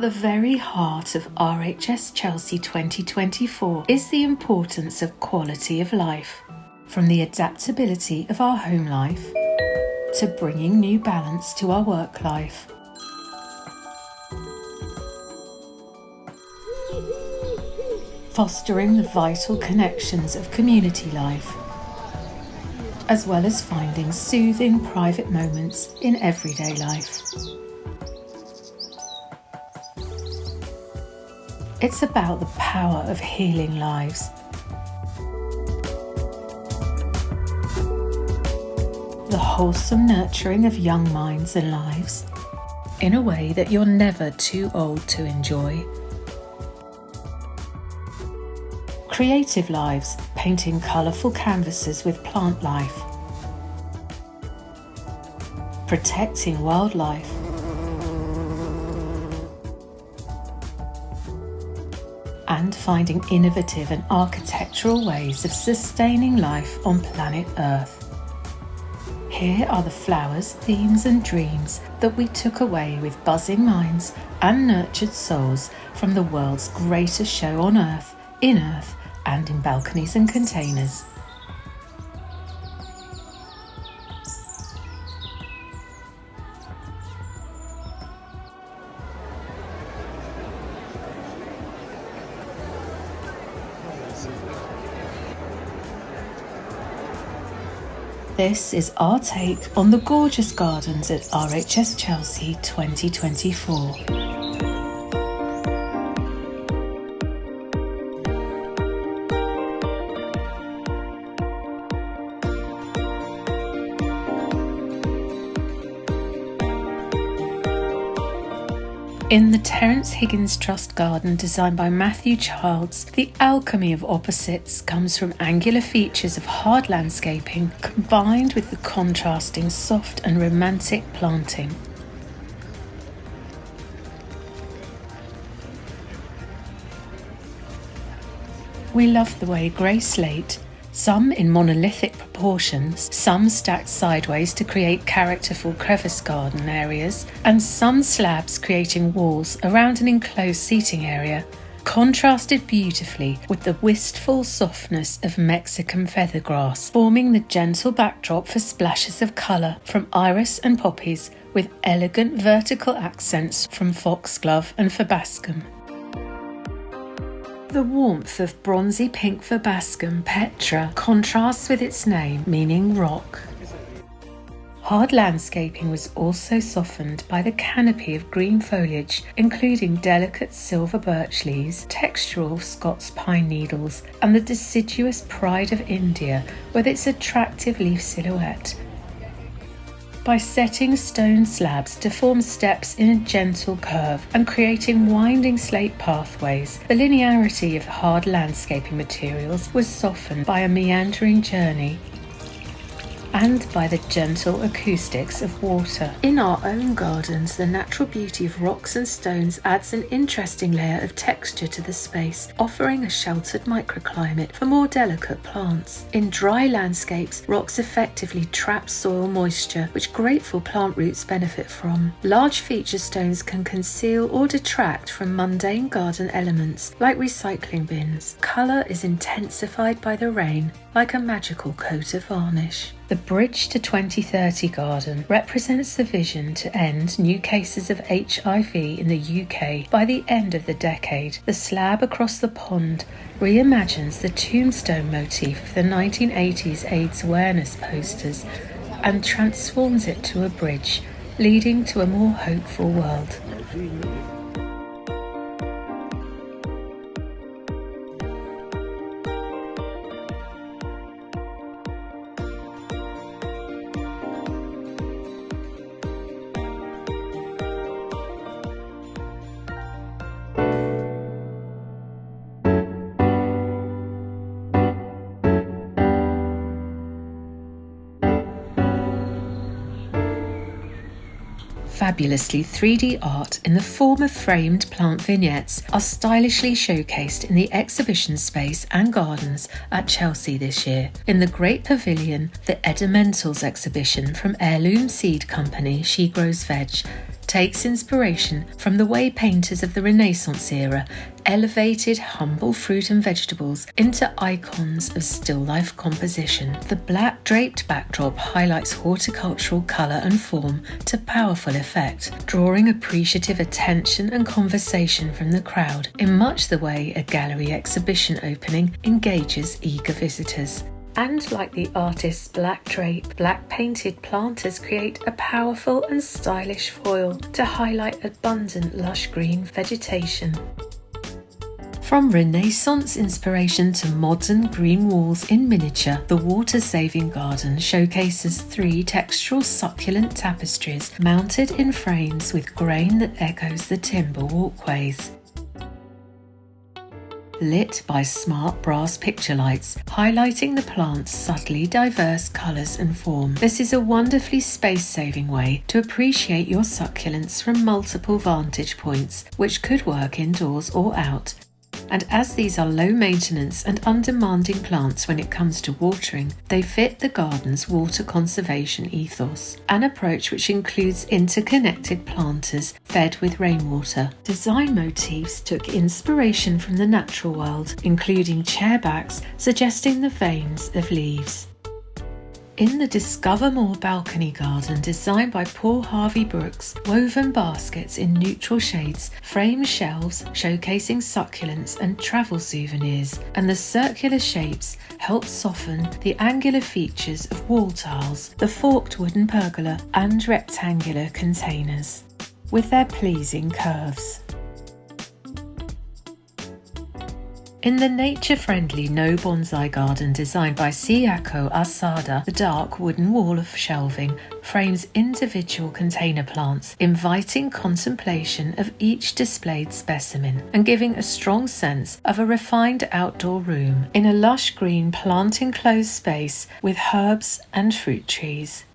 the very heart of RHS Chelsea 2024 is the importance of quality of life, from the adaptability of our home life to bringing new balance to our work life. Fostering the vital connections of community life, as well as finding soothing private moments in everyday life. It's about the power of healing lives. The wholesome nurturing of young minds and lives in a way that you're never too old to enjoy. Creative lives, painting colourful canvases with plant life. Protecting wildlife. And finding innovative and architectural ways of sustaining life on planet Earth. Here are the flowers, themes and dreams that we took away with buzzing minds and nurtured souls from the world's greatest show on Earth, in Earth, and in balconies and containers. This is our take on the gorgeous gardens at RHS Chelsea 2024. In the Terrance Higgins Trust Garden designed by Matthew Childs, the alchemy of opposites comes from angular features of hard landscaping combined with the contrasting soft and romantic planting. We love the way grey slate, some in monolithic proportions, some stacked sideways to create characterful crevice garden areas, and some slabs creating walls around an enclosed seating area, contrasted beautifully with the wistful softness of Mexican feathergrass, forming the gentle backdrop for splashes of colour from iris and poppies with elegant vertical accents from foxglove and verbascum. The warmth of bronzy pink verbascum Petra contrasts with its name, meaning rock. Hard landscaping was also softened by the canopy of green foliage, including delicate silver birch leaves, textural Scots pine needles, and the deciduous pride of India with its attractive leaf silhouette. By setting stone slabs to form steps in a gentle curve and creating winding slate pathways, the linearity of hard landscaping materials was softened by a meandering journey and by the gentle acoustics of water. In our own gardens, the natural beauty of rocks and stones adds an interesting layer of texture to the space, offering a sheltered microclimate for more delicate plants. In dry landscapes, rocks effectively trap soil moisture, which grateful plant roots benefit from. Large feature stones can conceal or detract from mundane garden elements, like recycling bins. Colour is intensified by the rain, like a magical coat of varnish. The Bridge to 2030 garden represents the vision to end new cases of HIV in the UK by the end of the decade. The slab across the pond reimagines the tombstone motif of the 1980s AIDS awareness posters and transforms it to a bridge, leading to a more hopeful world. Fabulously 3D art in the form of framed plant vignettes are stylishly showcased in the exhibition space and gardens at Chelsea this year. In the Great Pavilion, the Edimentals exhibition from Heirloom seed company She Grows Veg takes inspiration from the way painters of the Renaissance era elevated humble fruit and vegetables into icons of still life composition. The black draped backdrop highlights horticultural colour and form to powerful effect, drawing appreciative attention and conversation from the crowd in much the way a gallery exhibition opening engages eager visitors. And like the artist's black drape, black painted planters create a powerful and stylish foil to highlight abundant lush green vegetation. From Renaissance inspiration to modern green walls in miniature, the water-saving garden showcases 3 textural succulent tapestries mounted in frames with grain that echoes the timber walkways. Lit by smart brass picture lights, highlighting the plant's subtly diverse colours and form. This is a wonderfully space-saving way to appreciate your succulents from multiple vantage points, which could work indoors or out. And as these are low maintenance and undemanding plants when it comes to watering, they fit the garden's water conservation ethos, an approach which includes interconnected planters fed with rainwater. Design motifs took inspiration from the natural world, including chairbacks suggesting the veins of leaves. In the Discover More balcony garden designed by Paul Hervey-Brookes, woven baskets in neutral shades frame shelves showcasing succulents and travel souvenirs, and the circular shapes help soften the angular features of wall tiles, the forked wooden pergola and rectangular containers, with their pleasing curves. In the nature-friendly Nobonsai garden designed by Sayako Asada, the dark wooden wall of shelving frames individual container plants, inviting contemplation of each displayed specimen and giving a strong sense of a refined outdoor room in a lush green plant-enclosed space with herbs and fruit trees.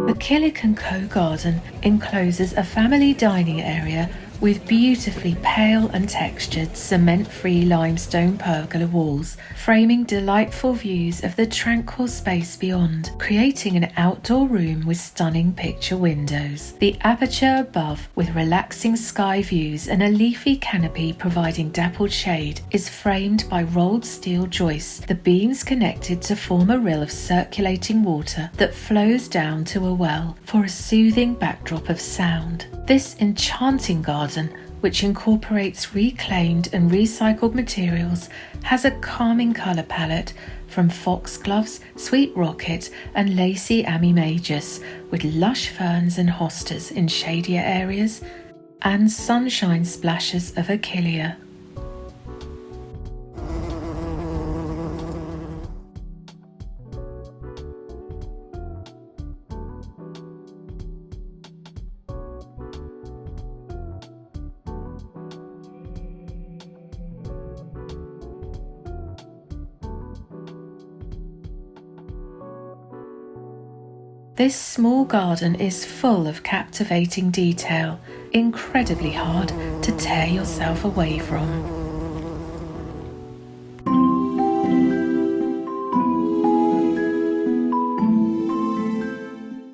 The Killik & Co garden encloses a family dining area with beautifully pale and textured cement-free limestone pergola walls, framing delightful views of the tranquil space beyond, creating an outdoor room with stunning picture windows. The aperture above, with relaxing sky views and a leafy canopy providing dappled shade, is framed by rolled steel joists, the beams connected to form a rill of circulating water that flows down to a well for a soothing backdrop of sound. This enchanting garden, which incorporates reclaimed and recycled materials, has a calming colour palette from foxgloves, sweet rocket and lacy amimagus, with lush ferns and hostas in shadier areas, and sunshine splashes of achillea. This small garden is full of captivating detail, incredibly hard to tear yourself away from.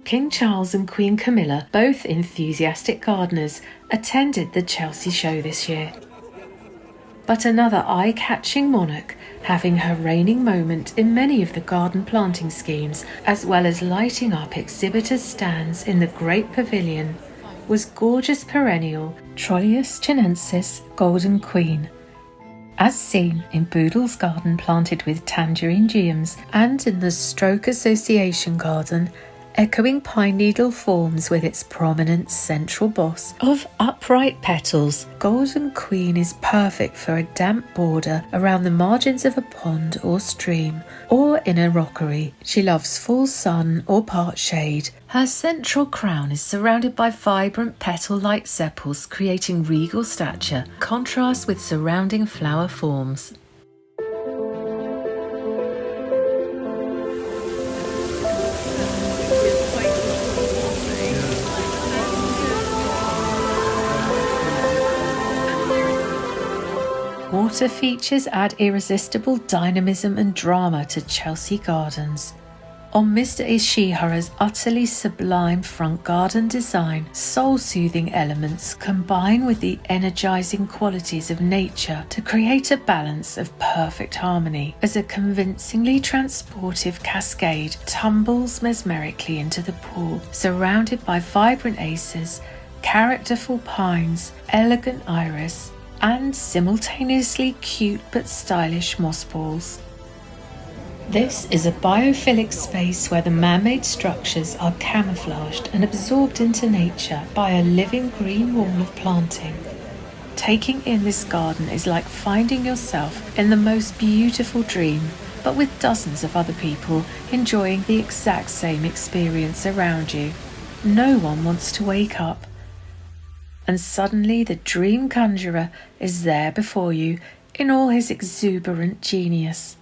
King Charles and Queen Camilla, both enthusiastic gardeners, attended the Chelsea show this year. But another eye-catching monarch, having her reigning moment in many of the garden planting schemes, as well as lighting up exhibitors' stands in the Great Pavilion, was gorgeous perennial Trollius chinensis Golden Queen, as seen in Boodle's garden planted with tangerine geums, and in the Stroke Association garden echoing pine needle forms with its prominent central boss of upright petals. Golden Queen is perfect for a damp border around the margins of a pond or stream, or in a rockery. She loves full sun or part shade. Her central crown is surrounded by vibrant petal-like sepals, creating regal stature, contrast with surrounding flower forms. Water features add irresistible dynamism and drama to Chelsea gardens. On Mr Ishihara's utterly sublime front garden design, soul-soothing elements combine with the energising qualities of nature to create a balance of perfect harmony, as a convincingly transportive cascade tumbles mesmerically into the pool, surrounded by vibrant aces, characterful pines, elegant iris, and simultaneously cute but stylish moss balls. This is a biophilic space where the man-made structures are camouflaged and absorbed into nature by a living green wall of planting. Taking in this garden is like finding yourself in the most beautiful dream, but with dozens of other people enjoying the exact same experience around you. No one wants to wake up. And suddenly the dream conjurer is there before you in all his exuberant genius.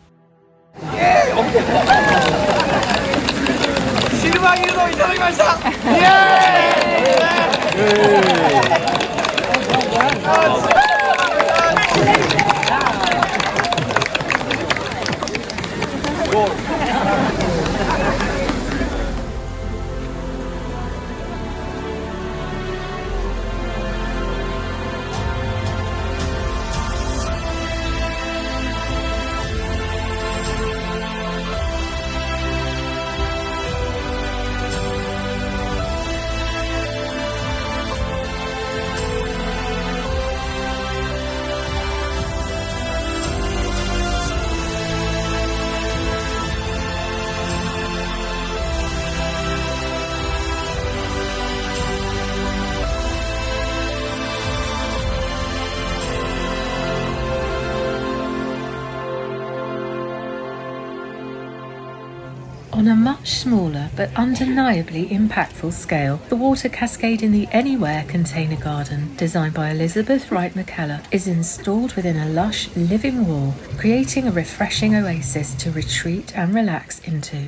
On a much smaller but undeniably impactful scale, the water cascade in the Anywhere container garden, designed by Elizabeth Wright-McCalla, is installed within a lush living wall, creating a refreshing oasis to retreat and relax into,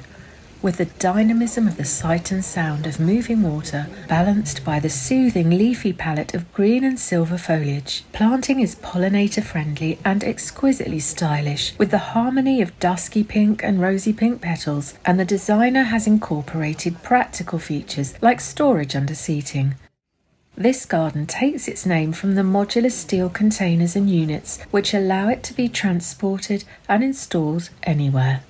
with the dynamism of the sight and sound of moving water balanced by the soothing leafy palette of green and silver foliage. Planting is pollinator friendly and exquisitely stylish, with the harmony of dusky pink and rosy pink petals, and the designer has incorporated practical features like storage under seating. This garden takes its name from the modular steel containers and units which allow it to be transported and installed anywhere.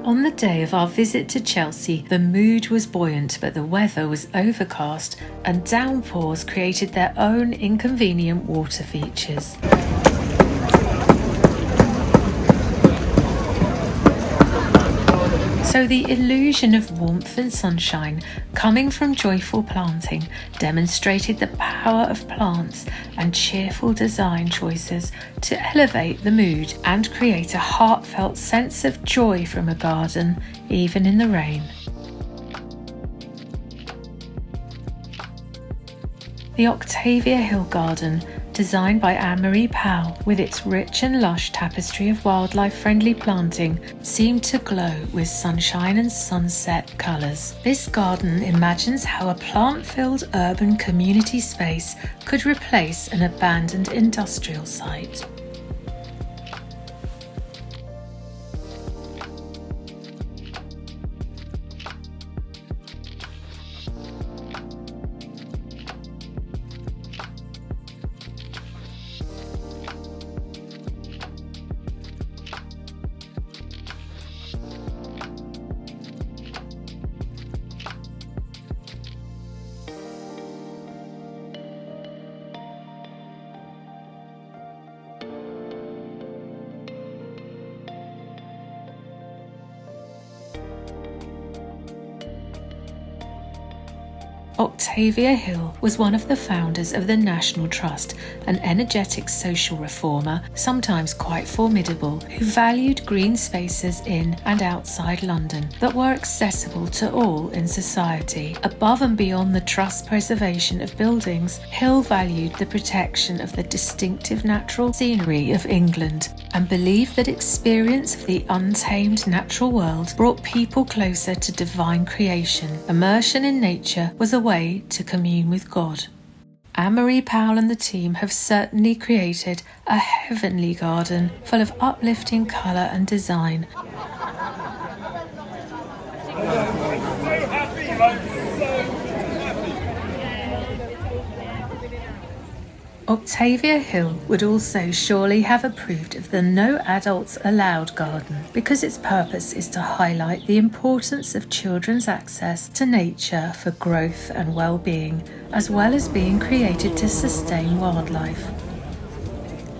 On the day of our visit to Chelsea, the mood was buoyant, but the weather was overcast and downpours created their own inconvenient water features. So the illusion of warmth and sunshine coming from joyful planting demonstrated the power of plants and cheerful design choices to elevate the mood and create a heartfelt sense of joy from a garden, even in the rain. The Octavia Hill Garden, designed by Anne-Marie Powell, with its rich and lush tapestry of wildlife-friendly planting, seemed to glow with sunshine and sunset colours. This garden imagines how a plant-filled urban community space could replace an abandoned industrial site. Octavia Hill was one of the founders of the National Trust, an energetic social reformer, sometimes quite formidable, who valued green spaces in and outside London that were accessible to all in society. Above and beyond the Trust preservation of buildings, Hill valued the protection of the distinctive natural scenery of England and believed that experience of the untamed natural world brought people closer to divine creation. Immersion in nature was a way to commune with God. Anne-Marie Powell and the team have certainly created a heavenly garden full of uplifting colour and design. Octavia Hill would also surely have approved of the No Adults Allowed garden because its purpose is to highlight the importance of children's access to nature for growth and well-being, as well as being created to sustain wildlife.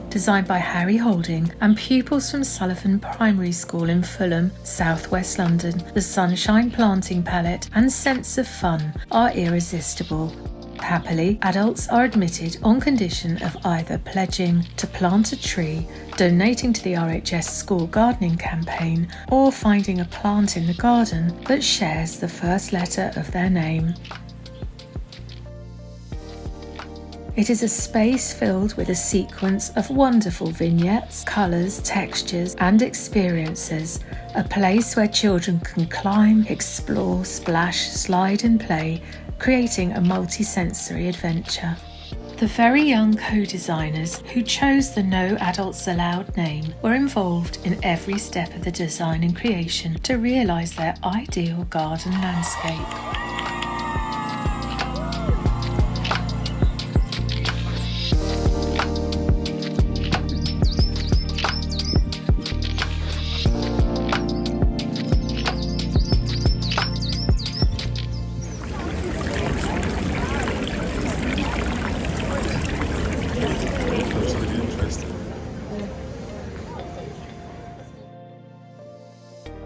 Designed by Harry Holding and pupils from Sullivan Primary School in Fulham, southwest London, the Sunshine Planting Palette and Sense of Fun are irresistible. Happily, adults are admitted on condition of either pledging to plant a tree, donating to the RHS School Gardening Campaign, or finding a plant in the garden that shares the first letter of their name. It is a space filled with a sequence of wonderful vignettes, colours, textures and experiences, a place where children can climb, explore, splash, slide and play, creating a multi-sensory adventure. The very young co-designers who chose the No Adults Allowed name were involved in every step of the design and creation to realise their ideal garden landscape.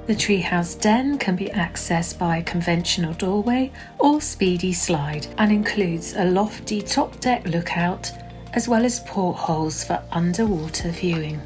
The treehouse den can be accessed by a conventional doorway or speedy slide and includes a lofty top deck lookout as well as portholes for underwater viewing.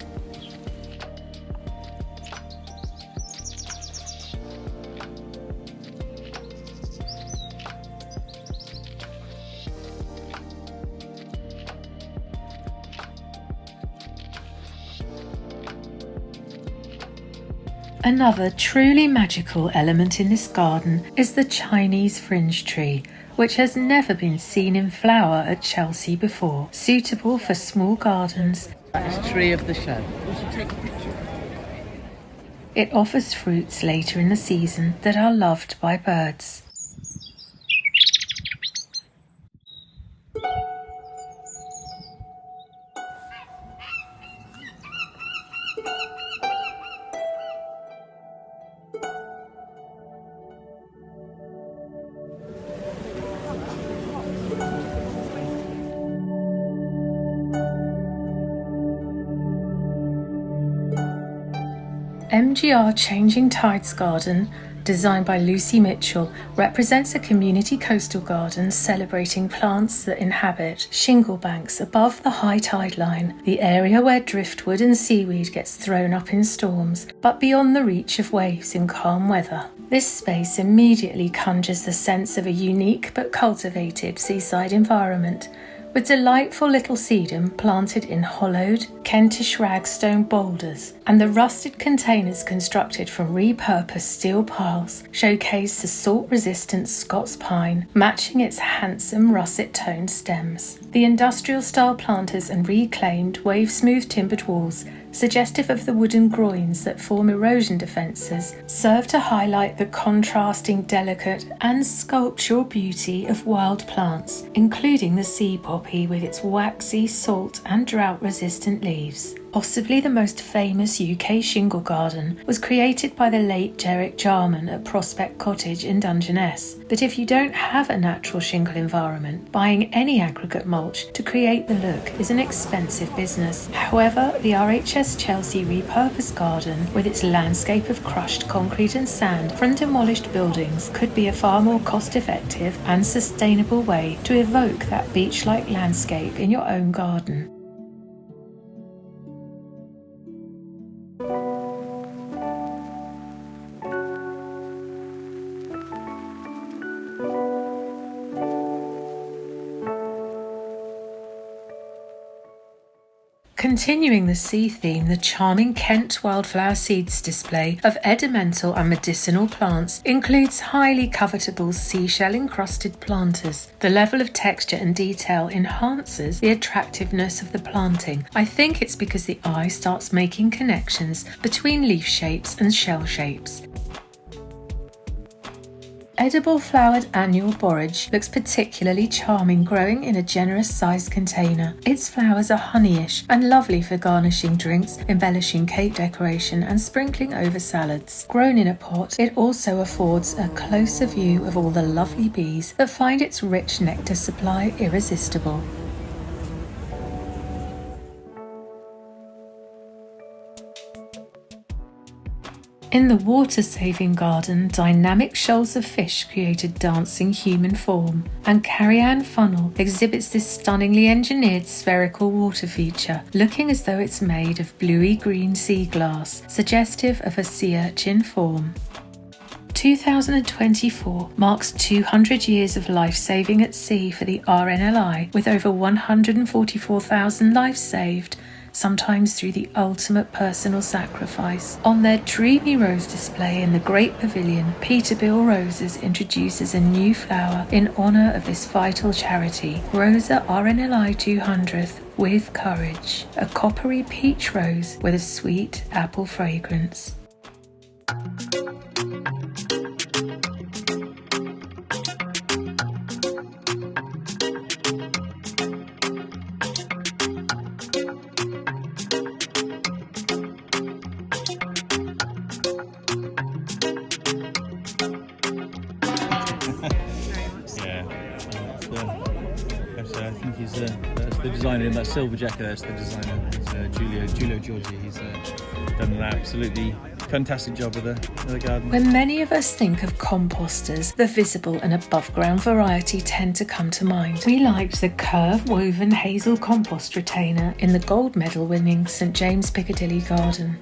Another truly magical element in this garden is the Chinese fringe tree, which has never been seen in flower at Chelsea before, suitable for small gardens. That is tree of the show. It offers fruits later in the season that are loved by birds. MGR Changing Tides Garden, designed by Lucy Mitchell, represents a community coastal garden celebrating plants that inhabit shingle banks above the high tide line, the area where driftwood and seaweed gets thrown up in storms, but beyond the reach of waves in calm weather. This space immediately conjures the sense of a unique but cultivated seaside environment, with delightful little sedum planted in hollowed Kentish ragstone boulders, and the rusted containers constructed from repurposed steel piles showcase the salt-resistant Scots pine, matching its handsome russet-toned stems. The industrial-style planters and reclaimed wave-smooth timbered walls, suggestive of the wooden groins that form erosion defences, serve to highlight the contrasting delicate and sculptural beauty of wild plants, including the sea poppy with its waxy, salt and drought-resistant leaves. Possibly the most famous UK shingle garden was created by the late Derek Jarman at Prospect Cottage in Dungeness. But if you don't have a natural shingle environment, buying any aggregate mulch to create the look is an expensive business. However, the RHS Chelsea repurposed garden, with its landscape of crushed concrete and sand from demolished buildings, could be a far more cost-effective and sustainable way to evoke that beach-like landscape in your own garden. Continuing the sea theme, the charming Kent Wildflower Seeds display of ornamental and medicinal plants includes highly covetable seashell-encrusted planters. The level of texture and detail enhances the attractiveness of the planting. I think it's because the eye starts making connections between leaf shapes and shell shapes. Edible flowered annual borage looks particularly charming growing in a generous sized container. Its flowers are honeyish and lovely for garnishing drinks, embellishing cake decoration and sprinkling over salads. Grown in a pot, it also affords a closer view of all the lovely bees that find its rich nectar supply irresistible. In the water-saving garden, dynamic shoals of fish create a dancing human form, and Carrie-Anne Funnel exhibits this stunningly engineered spherical water feature, looking as though it's made of bluey-green sea glass, suggestive of a sea urchin form. 2024 marks 200 years of life-saving at sea for the RNLI, with over 144,000 lives saved, sometimes through the ultimate personal sacrifice. On their dreamy rose display in the Great Pavilion, Peterbilt Roses introduces a new flower in honour of this vital charity, Rosa RNLI 200th with Courage, a coppery peach rose with a sweet apple fragrance. That's the designer in that silver jacket. That's the designer. It's Giulio Giorgi. He's done an absolutely fantastic job with the garden. When many of us think of composters, the visible and above ground variety tend to come to mind. We liked the curve woven hazel compost retainer in the gold medal winning St James Piccadilly garden.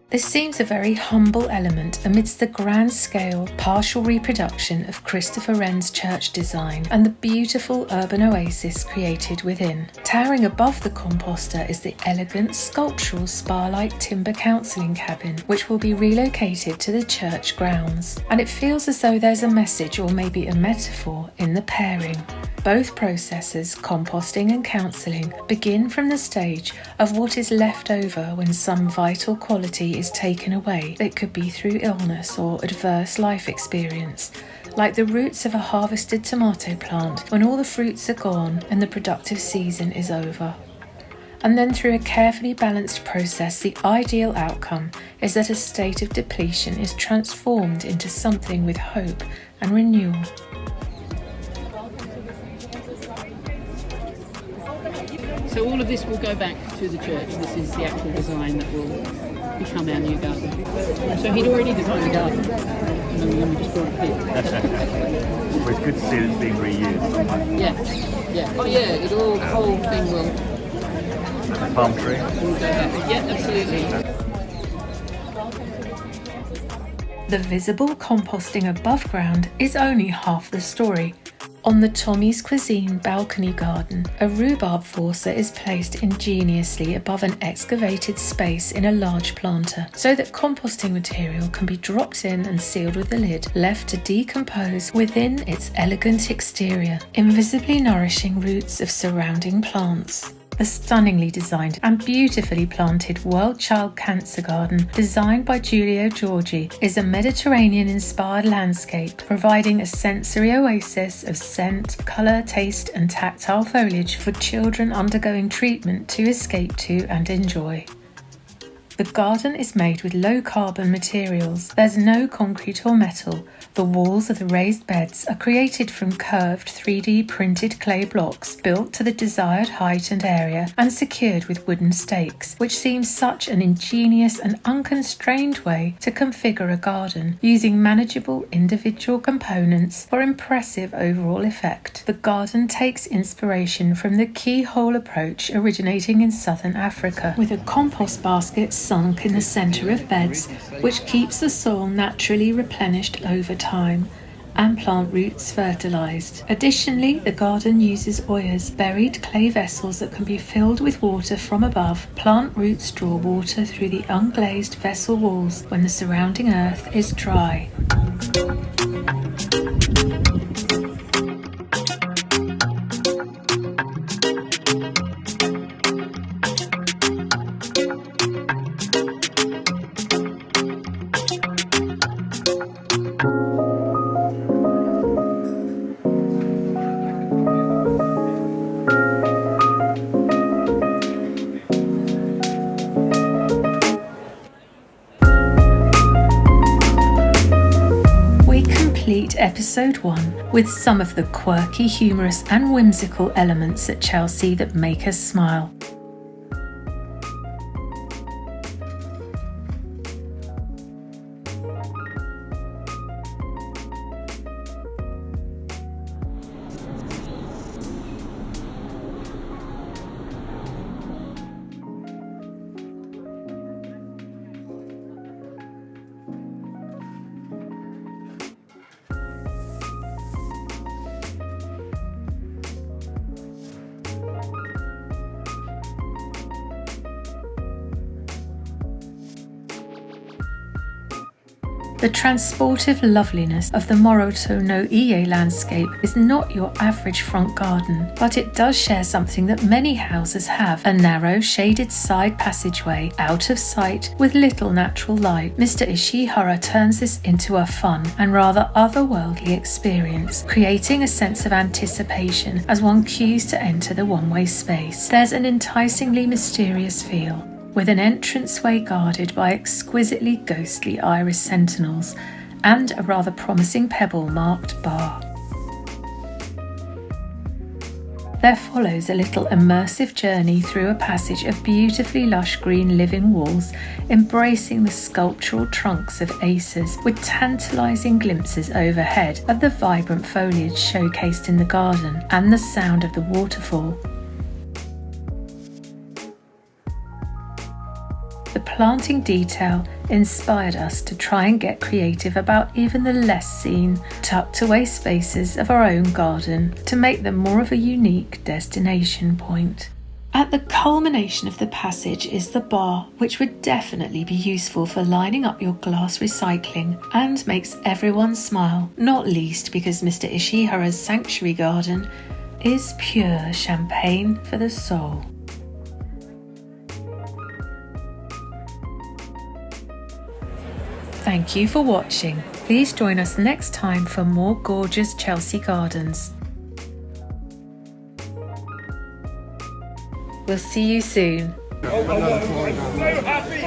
This seems a very humble element amidst the grand-scale partial reproduction of Christopher Wren's church design and the beautiful urban oasis created within. Towering above the composter is the elegant sculptural spa-like timber counselling cabin, which will be relocated to the church grounds. And it feels as though there's a message or maybe a metaphor in the pairing. Both processes, composting and counselling, begin from the stage of what is left over when some vital quality is taken away. It could be through illness or adverse life experience, like the roots of a harvested tomato plant when all the fruits are gone and the productive season is over. And then through a carefully balanced process, the ideal outcome is that a state of depletion is transformed into something with hope and renewal. So all of this will go back to the church. This is the actual design that will become our new garden. So he'd already designed the garden, and then we just brought it here. Well, it's good to see that it's being reused. Yeah. Oh yeah, the whole thing will. A palm tree? Will go back. Yeah, absolutely. The visible composting above ground is only half the story. On the Tomie's Cuisine balcony garden, a rhubarb forcer is placed ingeniously above an excavated space in a large planter, so that composting material can be dropped in and sealed with a lid, left to decompose within its elegant exterior, invisibly nourishing roots of surrounding plants. The stunningly designed and beautifully planted World Child Cancer Garden, designed by Giulio Giorgi, is a Mediterranean-inspired landscape, providing a sensory oasis of scent, colour, taste and tactile foliage for children undergoing treatment to escape to and enjoy. The garden is made with low-carbon materials. There's no concrete or metal. The walls of the raised beds are created from curved 3D printed clay blocks built to the desired height and area and secured with wooden stakes, which seems such an ingenious and unconstrained way to configure a garden, using manageable individual components for impressive overall effect. The garden takes inspiration from the keyhole approach originating in southern Africa, with a compost basket sunk in the centre of beds, which keeps the soil naturally replenished over time, and plant roots fertilised. Additionally, the garden uses oyas, buried clay vessels that can be filled with water from above. Plant roots draw water through the unglazed vessel walls when the surrounding earth is dry. Episode 1 with some of the quirky, humorous and whimsical elements at Chelsea that make us smile. The transportive loveliness of the MOROTO no Ie landscape is not your average front garden, but it does share something that many houses have: a narrow, shaded side passageway out of sight with little natural light. Mr Ishihara turns this into a fun and rather otherworldly experience, creating a sense of anticipation as one queues to enter the one-way space. There's an enticingly mysterious feel, with an entranceway guarded by exquisitely ghostly iris sentinels and a rather promising pebble-marked bar. There follows a little immersive journey through a passage of beautifully lush green living walls, embracing the sculptural trunks of acers, with tantalising glimpses overhead of the vibrant foliage showcased in the garden and the sound of the waterfall. The planting detail inspired us to try and get creative about even the less seen, tucked away spaces of our own garden to make them more of a unique destination point. At the culmination of the passage is the bar, which would definitely be useful for lining up your glass recycling and makes everyone smile, not least because Mr Ishihara's sanctuary garden is pure champagne for the soul. Thank you for watching. Please join us next time for more gorgeous Chelsea gardens. We'll see you soon. So happy,